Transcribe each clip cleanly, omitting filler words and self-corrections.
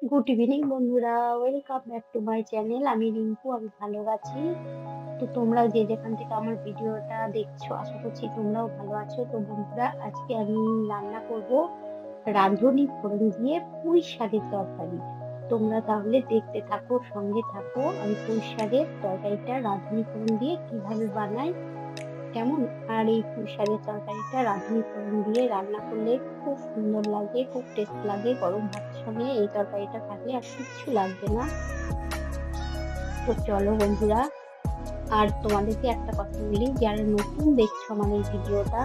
Good evening বন্ধুরা, welcome back to my channel. আমি রিঙ্কু, আমি ভালো আছি। তো তোমরা যে যেখান থেকে আমার ভিডিওটা দেখছো, আশা করছি তোমরাও ভালো আছো। তো বন্ধুরা, আজকে আমি রান্না করব রাঁধুনি ফোড়ন দিয়ে পুঁই শাকের তরকারি। তোমরা তাহলে দেখতে থাকো, সঙ্গে থাকো। আমি পুঁই শাকের তরকারিটা রাঁধুনি ফোড়ন দিয়ে কিভাবে বানাই, কেমন। আর এই পুঁই শাকের তরকারিটা রাঁধুনি ফোড়ন দিয়ে রান্না করলে খুব সুন্দর লাগে, খুব টেস্ট লাগে। গরম ভাতের সঙ্গে এই তরকারিটা থাকলে আর কিচ্ছু লাগবে না। তো চলো বন্ধুরা, আর তোমাদেরকে একটা কথা বলি, যারা নতুন দেখছো আমার এই ভিডিওটা,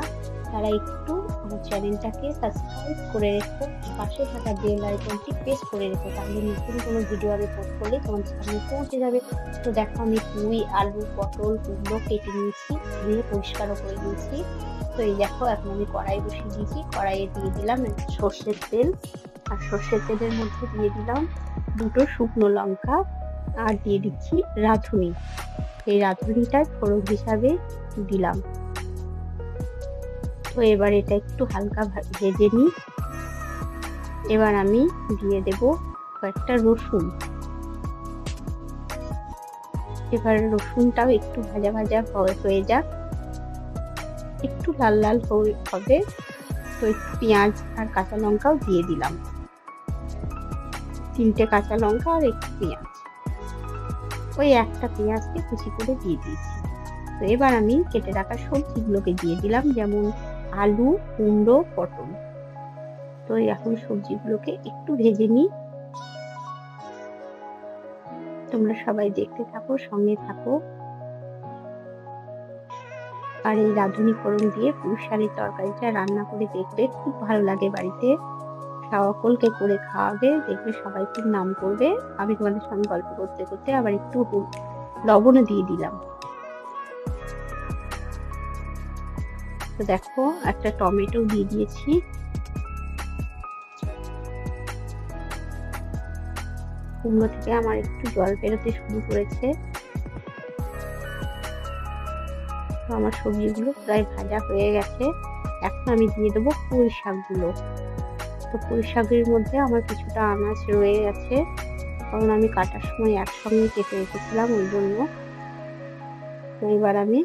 তারা একটু আমার চ্যানেলটাকে সাবস্ক্রাইব করে রেখো, পাশে থাকা বেল আইকনটি প্রেস করে রেখো, তাহলে নতুন কোনো ভিডিও আমি পোস্ট করলে তোমাদের সামনে পৌঁছে যাবে। তো দেখো, আমি পুঁই, আলু, পটল, কুমড়ো কেটে নিয়েছি, ধুয়ে পরিষ্কারও করে নিয়েছি। তো এই দেখো, এখন আমি কড়াই বসিয়ে দিয়েছি। কড়াইয়ে দিয়ে দিলাম সর্ষের তেল, আর সর্ষের তেলের মধ্যে দিয়ে দিলাম 2টো শুকনো লঙ্কা, আর দিয়ে দিচ্ছি রাঁধুনি। এই রাঁধুনিটা ফোড়ন হিসাবে দিলাম। তো এবার এটা একটু হালকা ভেজে নিই। এবার আমি দিয়ে দেব কয়েকটা রসুন। এবার রসুনটাও একটু ভাজা ভাজা হয়ে যাক, একটু লাল লাল হবে। তো একটু পেঁয়াজ আর কাঁচা লঙ্কাও দিয়ে দিলাম, 3টে কাঁচা লঙ্কা আর একটু পেঁয়াজ, ওই একটা পেঁয়াজকে কুচি করে দিয়ে দিয়েছি। তো এবার আমি কেটে রাখা সবজিগুলোকে দিয়ে দিলাম, যেমন আলু, কুমড়ো, পটল। তো এখন সবজিগুলোকে একটু ভেজে নিই। তোমরা সবাই দেখতে থাকো, সঙ্গে থাকো। আর এই রাঁধুনি ফোড়ন দিয়ে পুঁই শাকের তরকারিটা রান্না করে দেখবে, খুব ভালো লাগে। বাড়িতে সকলকে করে খাওয়াবে, দেখবে সবাই খুব নাম করবে। আমি তোমাদের সঙ্গে গল্প করতে করতে আবার একটু লবণও দিয়ে দিলাম। তো দেখো, একটা টমেটো দিয়ে দিয়েছি। কুমড়ো থেকে আমার একটু জল বেরোতে শুরু করেছে। তো আমার সবজিগুলো প্রায় ভাজা হয়ে গেছে। এখন আমি দিয়ে দেবো পুঁই শাকগুলো। তো পুঁই শাকের মধ্যে আমার কিছুটা আনাজ রয়ে গেছে, কারণ আমি কাটার সময় একসঙ্গে কেটে রেখেছিলাম, ওই জন্য। তো এবার আমি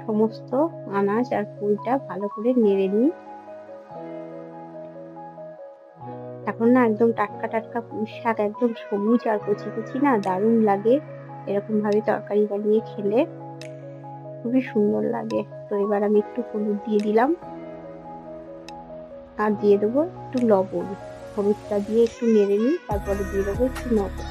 সমস্ত আনাজ আর পুঁইটা ভালো করে নেড়ে নিই। এখন না একদম টাটকা টাটকা পুঁই শাক, একদম সবুজ আর কচি কচি, না দারুণ লাগে। এরকম ভাবে তরকারি বানিয়ে খেলে খুবই সুন্দর লাগে। তো এবার আমি একটু হলুদ দিয়ে দিলাম, আর দিয়ে দেবো একটু লবণ। হলুদটা দিয়ে একটু নেড়ে নিই, তারপরে দিয়ে দেবো একটু লবণ।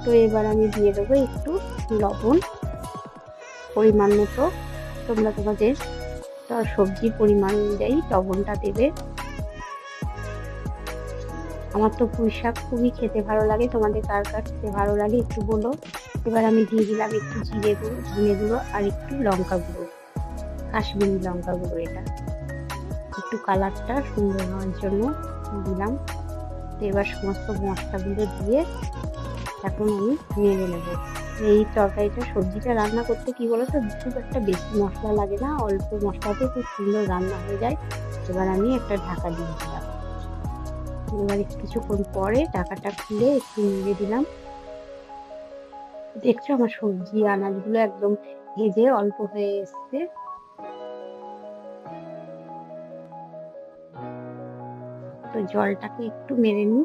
তো এবার আমি দিয়ে দেবো একটু লবণ পরিমাণ মতো। তোমরা তোমাদের সবজির পরিমাণ অনুযায়ী লবণটা দেবে। আমার তো পুঁই শাক খুবই খেতে ভালো লাগে, তোমাদের কার কার খেতে ভালো লাগে একটু বলো। এবার আমি দিয়ে দিলাম একটু জিরে গুঁড়ো, ধনে গুঁড়ো, আর একটু লঙ্কা গুঁড়ো, কাশ্মীরি লঙ্কা গুঁড়ো। এটা একটু কালারটা সুন্দর হওয়ার জন্য দিলাম। তো এবার সমস্ত মশলাগুলো দিয়ে এখন আমি নেড়ে নেব। এই তরকারিটা, সবজিটা রান্না করতে কি বলতো, খুব একটা বেশি মশলা লাগে না, অল্প মশলাতে খুব সুন্দর রান্না হয়ে যায়। এবার আমি একটা ঢাকা দিয়ে দিলাম। এবার কিছুক্ষণ পরে ঢাকাটা খুলে একটু নেড়ে দিলাম। দেখছো আমার সবজি আনাজগুলো একদম ভেজে অল্প হয়ে এসছে। তো জলটাকে একটু মেরে নিই।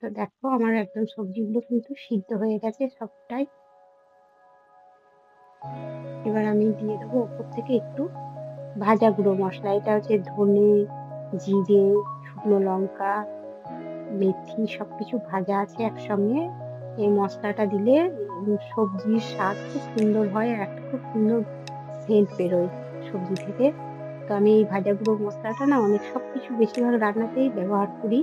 তো দেখো, আমার একদম সবজিগুলো কিন্তু সিদ্ধ হয়ে গেছে সবটাই। এবার আমি দিয়ে দেবো ওপর থেকে একটু ভাজা গুঁড়ো মশলা। এটা হচ্ছে ধনে, জিরে, শুকনো লঙ্কা, মেথি, সবকিছু ভাজা আছে একসঙ্গে। এই মশলাটা দিলে সবজির স্বাদ খুব সুন্দর হয়, আর একটা খুব সুন্দর সেন্ট বেরোয় সবজি থেকে। তো আমি এই ভাজা গুঁড়ো মশলাটা না সবকিছু বেশিরভাগ রান্নাতেই ব্যবহার করি।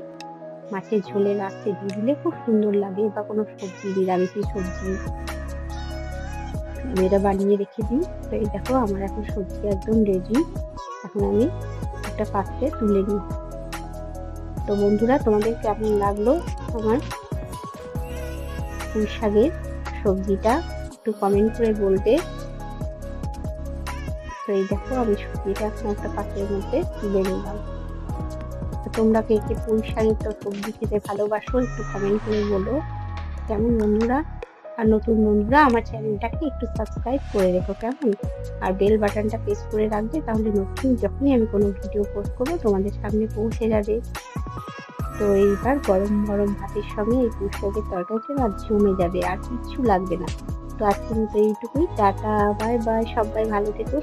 মাছের ঝোলে লাস্টে দিয়ে দিলে খুব সুন্দর লাগে, বা কোনো সবজি, নিরামিষি সবজি আমি এটা বানিয়ে রেখে দিই। তো এই দেখো, আমার এখন সবজি একদম রেডি। এখন আমি একটা পাত্রে তুলে নিই। তো বন্ধুরা, তোমাদের কেমন লাগলো আমার পুঁই শাকের সবজিটা একটু কমেন্ট করে বলবে। তো এই দেখো আমি সবজিটা এখন একটা পাত্রের মধ্যে তুলে নিলাম। তোমরা কে কে পুঁই শাকের তো সবজি খেতে ভালোবাসো একটু কমেন্ট করে বলো কেমন বন্ধুরা। আর নতুন বন্ধুরা আমার চ্যানেলটাকে একটু সাবস্ক্রাইব করে রেখো কেমন, আর বেল বাটনটা প্রেস করে রাখবে, তাহলে নতুন যখনই আমি কোনো ভিডিও পোস্ট করবো তোমাদের সামনে পৌঁছে যাবে। তো এইবার গরম গরম ভাতের সঙ্গে এই পুঁই শাকের তরকারিটা আর জমে যাবে, আর কিচ্ছু লাগবে না। তো আজকের মতো এইটুকুই, টাটা বাই বাই, সবাই ভালো থেকো।